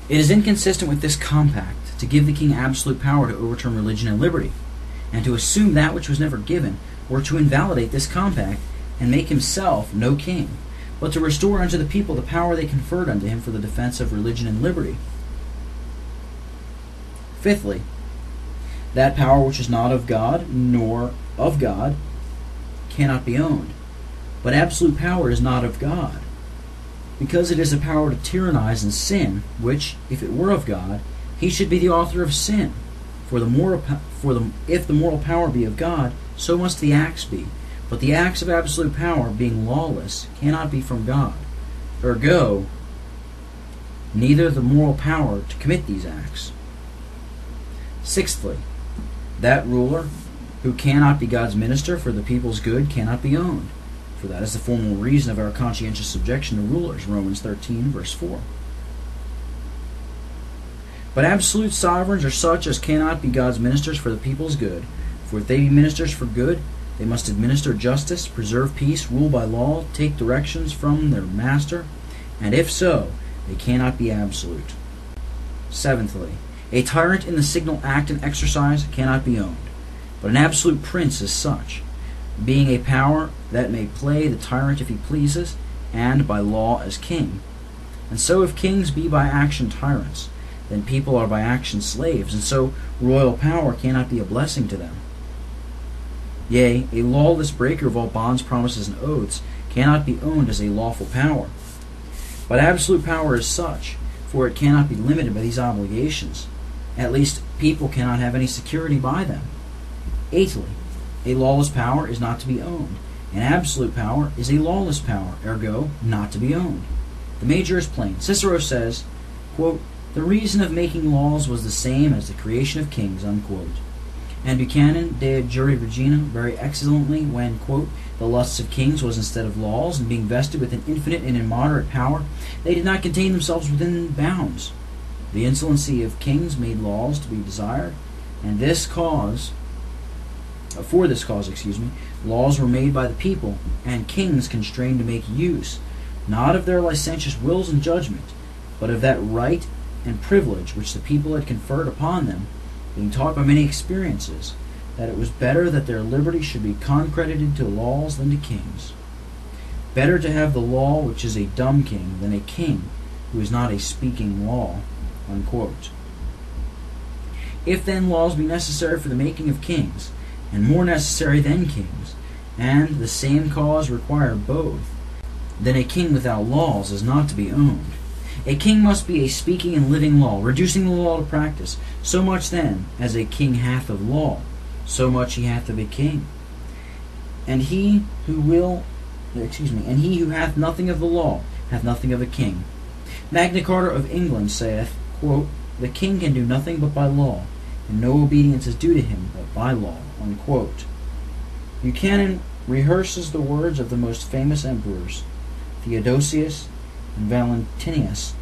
It is inconsistent with this compact to give the king absolute power to overturn religion and liberty, and to assume that which was never given, or to invalidate this compact, and make himself no king, but to restore unto the people the power they conferred unto him for the defense of religion and liberty. Fifthly, that power which is not of God, nor of God, cannot be owned. But absolute power is not of God, because it is a power to tyrannize and sin, which, if it were of God, he should be the author of sin. If the moral power be of God, so must the acts be. But the acts of absolute power, being lawless, cannot be from God. Ergo, neither the moral power to commit these acts. Sixthly, that ruler who cannot be God's minister for the people's good cannot be owned. For that is the formal reason of our conscientious subjection to rulers, Romans 13, verse 4. But absolute sovereigns are such as cannot be God's ministers for the people's good. For if they be ministers for good, they must administer justice, preserve peace, rule by law, take directions from their master, and if so, they cannot be absolute. Seventhly, a tyrant in the signal act and exercise cannot be owned, but an absolute prince is such, being a power that may play the tyrant if he pleases, and by law as king. And so if kings be by action tyrants, then people are by action slaves, and so royal power cannot be a blessing to them. Yea, a lawless breaker of all bonds, promises, and oaths cannot be owned as a lawful power. But absolute power is such, for it cannot be limited by these obligations. At least, people cannot have any security by them. Eighthly, a lawless power is not to be owned, and absolute power is a lawless power, ergo, not to be owned. The major is plain. Cicero says, quote, "The reason of making laws was the same as the creation of kings," unquote. And Buchanan, De Jure Regina, very excellently, when, quote, "the lusts of kings was instead of laws, and being vested with an infinite and immoderate power, they did not contain themselves within bounds. The insolency of kings made laws to be desired, and for this cause, laws were made by the people, and kings constrained to make use, not of their licentious wills and judgment, but of that right and privilege which the people had conferred upon them, being taught by many experiences, that it was better that their liberty should be concredited to laws than to kings. Better to have the law which is a dumb king than a king who is not a speaking law," unquote. If then laws be necessary for the making of kings, and more necessary than kings, and the same cause require both, then a king without laws is not to be owned. A king must be a speaking and living law, reducing the law to practice. So much then as a king hath of law, so much he hath of a king. And he who hath nothing of the law hath nothing of a king. Magna Carta of England saith, quote, "The king can do nothing but by law, and no obedience is due to him but by law," unquote. Buchanan rehearses the words of the most famous emperors, Theodosius and Valentinius,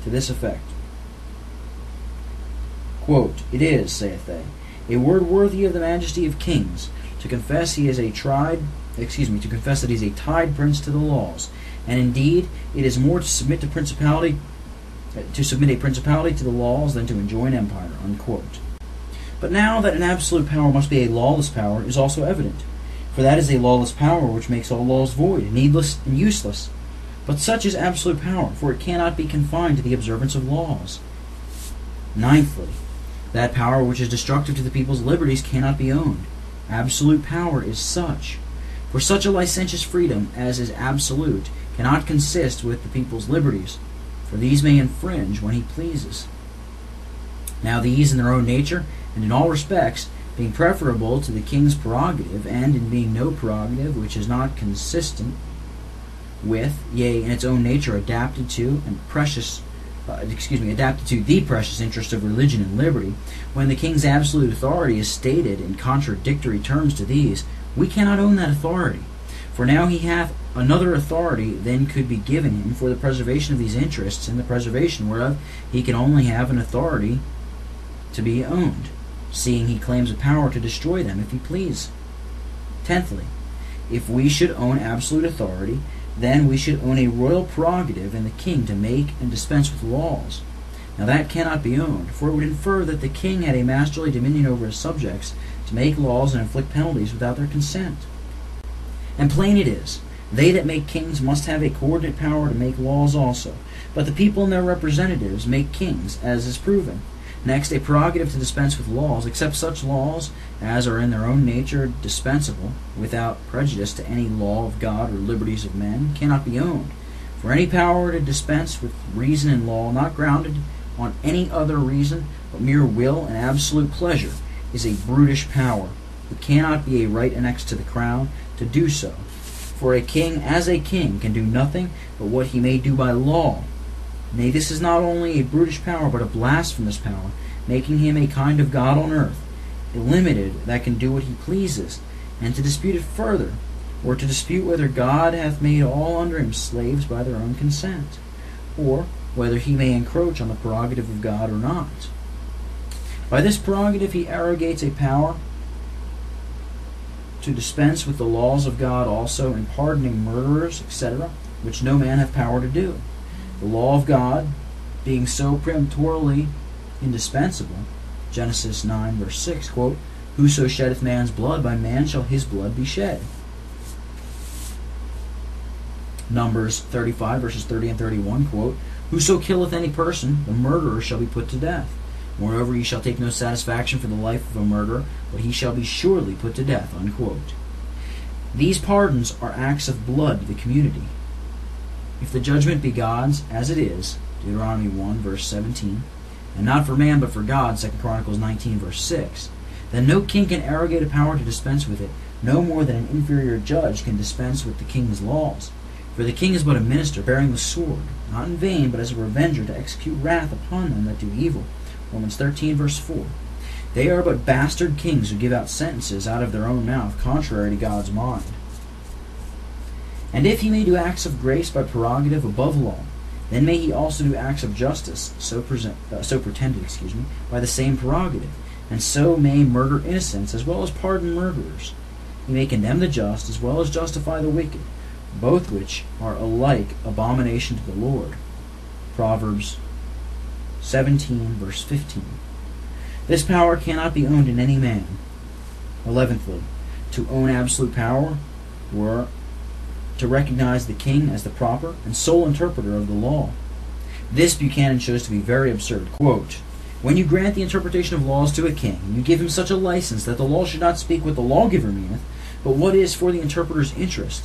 to this effect. Quote, "It is, saith they, a word worthy of the majesty of kings, to confess he is to confess that he is a tied prince to the laws, and indeed it is more to submit a principality to the laws than to enjoy an empire," unquote. But now that an absolute power must be a lawless power is also evident, for that is a lawless power which makes all laws void, needless, and useless. But such is absolute power, for it cannot be confined to the observance of laws. Ninthly, that power which is destructive to the people's liberties cannot be owned. Absolute power is such. For such a licentious freedom as is absolute cannot consist with the people's liberties, for these may infringe when he pleases. Now these in their own nature, and in all respects, being preferable to the king's prerogative, and in being no prerogative which is not consistent with, yea, in its own nature adapted to the precious interest of religion and liberty, when the king's absolute authority is stated in contradictory terms to these, we cannot own that authority. For now he hath another authority than could be given him for the preservation of these interests, in the preservation whereof he can only have an authority to be owned, seeing he claims a power to destroy them if he please. Tenthly, if we should own absolute authority, then we should own a royal prerogative in the king to make and dispense with laws. Now that cannot be owned, for it would infer that the king had a masterly dominion over his subjects to make laws and inflict penalties without their consent. And plain it is, they that make kings must have a coordinate power to make laws also, but the people and their representatives make kings, as is proven. Next, a prerogative to dispense with laws, except such laws as are in their own nature dispensable, without prejudice to any law of God or liberties of men, cannot be owned. For any power to dispense with reason and law, not grounded on any other reason, but mere will and absolute pleasure, is a brutish power. It cannot be a right annexed to the crown to do so. For a king, as a king, can do nothing but what he may do by law. Nay, this is not only a brutish power, but a blasphemous power, making him a kind of God on earth, illimited, that can do what he pleases. And to dispute it further, or to dispute whether God hath made all under him slaves by their own consent, or whether he may encroach on the prerogative of God or not. By this prerogative he arrogates a power to dispense with the laws of God also in pardoning murderers, etc., which no man hath power to do. The law of God being so peremptorily indispensable, Genesis 9, verse 6, quote, Whoso sheddeth man's blood, by man shall his blood be shed. Numbers 35, verses 30 and 31, quote, Whoso killeth any person, the murderer shall be put to death. Moreover, ye shall take no satisfaction for the life of a murderer, but he shall be surely put to death, unquote. These pardons are acts of blood to the community. If the judgment be God's, as it is, Deuteronomy 1, verse 17, and not for man but for God, 2 Chronicles 19, verse 6, then no king can arrogate a power to dispense with it, no more than an inferior judge can dispense with the king's laws. For the king is but a minister, bearing the sword, not in vain, but as a revenger, to execute wrath upon them that do evil. Romans 13, verse 4. They are but bastard kings who give out sentences out of their own mouth, contrary to God's mind. And if he may do acts of grace by prerogative above law, then may he also do acts of justice, so pretended, by the same prerogative, and so may murder innocents as well as pardon murderers. He may condemn the just as well as justify the wicked, both which are alike abomination to the Lord. Proverbs 17, verse 15. This power cannot be owned in any man. 11thly, to own absolute power were to recognize the king as the proper and sole interpreter of the law. This Buchanan shows to be very absurd. Quote, When you grant the interpretation of laws to a king, you give him such a license that the law should not speak what the lawgiver meaneth, but what is for the interpreter's interest,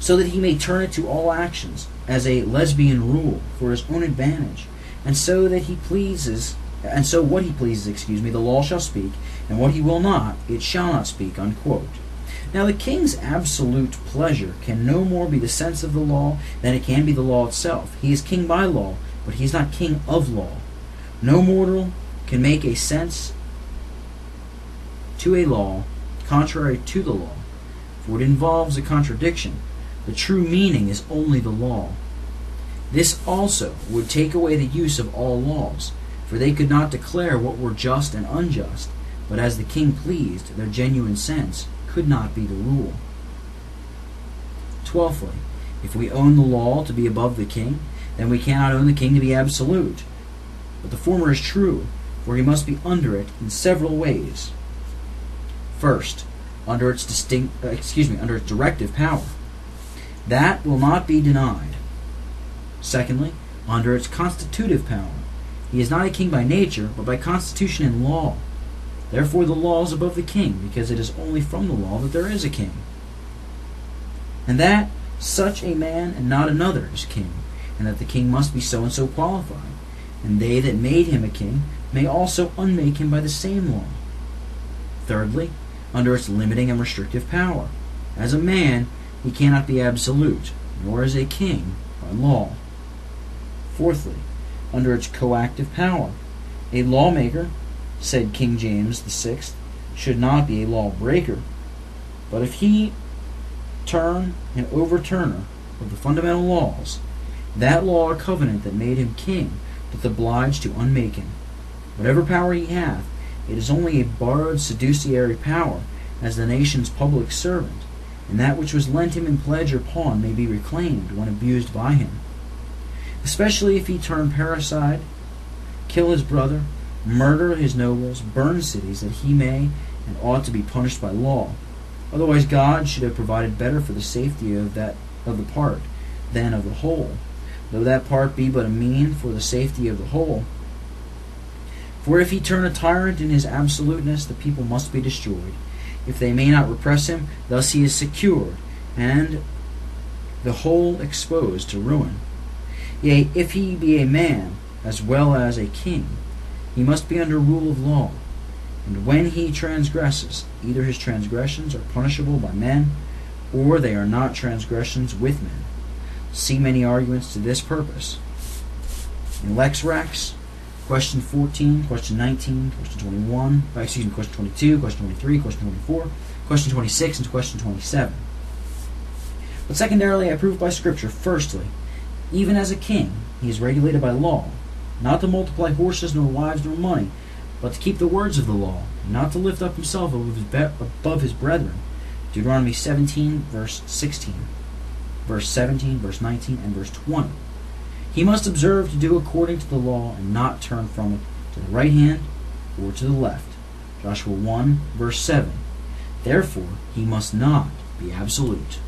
so that he may turn it to all actions as a lesbian rule for his own advantage, and so what he pleases, the law shall speak, and what he will not, it shall not speak, unquote. Now the king's absolute pleasure can no more be the sense of the law than it can be the law itself. He is king by law, but he is not king of law. No mortal can make a sense to a law contrary to the law, for it involves a contradiction. The true meaning is only the law. This also would take away the use of all laws, for they could not declare what were just and unjust, but as the king pleased, their genuine sense could not be the rule. 12thly, if we own the law to be above the king, then we cannot own the king to be absolute. But the former is true, for he must be under it in several ways. First, under its directive power. That will not be denied. Secondly, under its constitutive power. He is not a king by nature, but by constitution and law. Therefore the law is above the king, because it is only from the law that there is a king. And that such a man and not another is king, and that the king must be so and so qualified. And they that made him a king may also unmake him by the same law. Thirdly, under its limiting and restrictive power. As a man, he cannot be absolute, nor as a king by law. Fourthly, under its coactive power. A lawmaker, said King James VI, should not be a lawbreaker, but if he turn an overturner of the fundamental laws, that law or covenant that made him king doth oblige to unmake him. Whatever power he hath, it is only a borrowed sedutiary power, as the nation's public servant, and that which was lent him in pledge or pawn may be reclaimed when abused by him. Especially if he turn parricide kill his brother, murder his nobles, burn cities, that he may and ought to be punished by law. Otherwise God should have provided better for the safety of the part than of the whole, though that part be but a mean for the safety of the whole. For if he turn a tyrant in his absoluteness, the people must be destroyed, if they may not repress him. Thus he is secured, and the whole exposed to ruin. Yea, if he be a man as well as a king, he must be under rule of law. And when he transgresses, either his transgressions are punishable by men, or they are not transgressions with men. See many arguments to this purpose. In Lex Rex, question 14, question 19, question 21, question 22, question 23, question 24, question 26, and question 27. But secondarily, I prove by Scripture, firstly, even as a king, he is regulated by law, not to multiply horses, nor wives, nor money, but to keep the words of the law, and not to lift up himself above his brethren. Deuteronomy 17, verse 16, verse 17, verse 19, and verse 20. He must observe to do according to the law, and not turn from it to the right hand or to the left. Joshua 1, verse 7. Therefore, he must not be absolute.